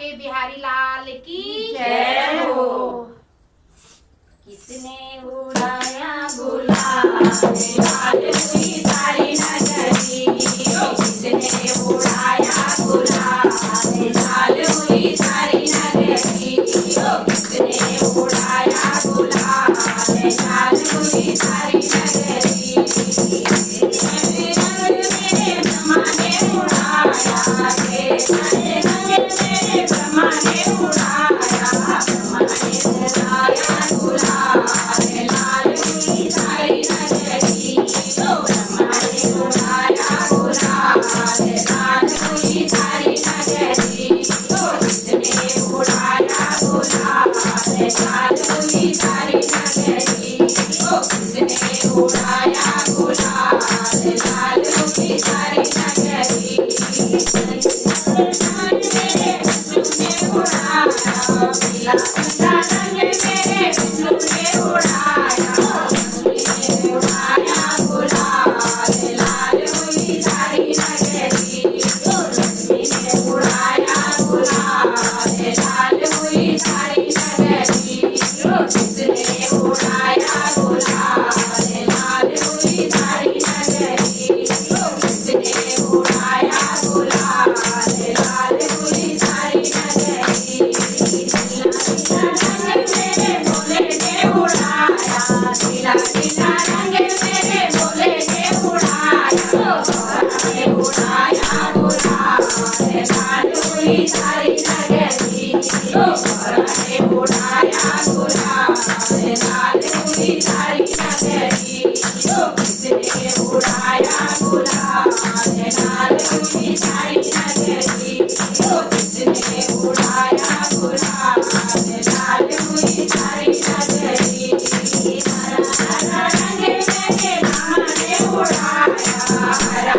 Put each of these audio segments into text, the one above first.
बाके बिहारी लाल की जय हो। किसने उड़ाया गुलाल लाल हुई सारी नगरी, किसने उड़ाया गुलाल लाल हुई सारी नगरी, किसने उड़ाया गुलाल लाल हुई सारी नगरी। मेरे ब्रह्मा ने उड़ाया, मेरे ब्रह्मा ने उड़ाया, ब्रह्मा ने उड़ाया गुलाल लाल हुई सारी नगरी, ब्रह्मा ने उड़ाया गुलाल लाल हुई सारी नगरी, किसने उड़ाया गुलाल लाल हुई सारी नगरी, किसने उड़ाया गुलाल लाल हुई सारी नगरी। मेरे विष्णु ने उड़ाया, पीला पीला रंग मेरे विष्णु ने उड़ाया, उड़ाया गुलाल लाल हुई सारी नगरी, लक्ष्मी ने उड़ाया गुलाल लाल हुई सारी नगरी, किसने उड़ाया गुलाल लाल हुई सारी नगरी, किसने उड़ाया गुलाल लाल हुई सारी नगरी। मेरे भोले ने उड़ाया, नीला नीला रंग मेरे भोले ने उड़ाया, ने उड़ाया गुलाल लाल हुई सारी नगरी, ने उड़ाया गुलाल लाल हुई सारी नगरी, किसने उड़ाया गुलाल लाल हुई सारी नगरी, किसने उड़ाया गुलाल लाल हुई सारी नगरी। हरा रंग मेरे राम ने उड़ाया, हरा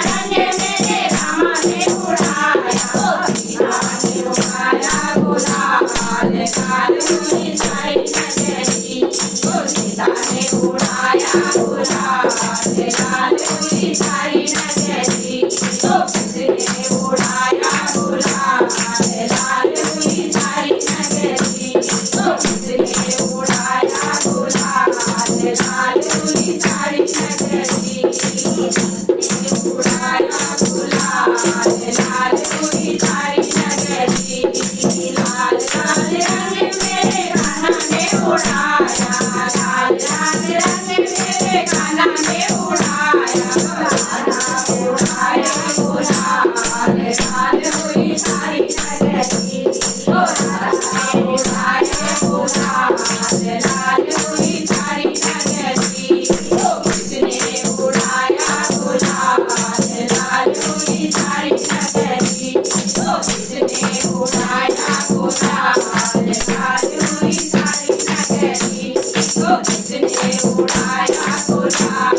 रंग मेरे राम ने उड़ाया, सीता ने उड़ाया गुलाल लाल हुई सारी नगरी, सीता ने उड़ाया गुलाल लाल हुई सारी नगरी, किसने उड़ाया गुलाल लाल हुई सारी नगरी, किसने उड़ाया गुलाल लाल हुई सारी नगरी, उड़ाया गुलाल लाल हुई सारी नगरी। लाल लाल रंग मेरे कान्हा ने उड़ाया, लाल लाल रंग मेरे कान्हा ने उड़ाया, उड़ाया गुलाल लाल हुई सारी नगरी, उड़ाया गुलाल लाल हुई सारी नगरी, किसने उड़ाया गुलाल लाल हुई सारी नगरी, किसने उड़ाया गुलाल लाल हुई सारी नगरी, किसने उड़ाया गुलाल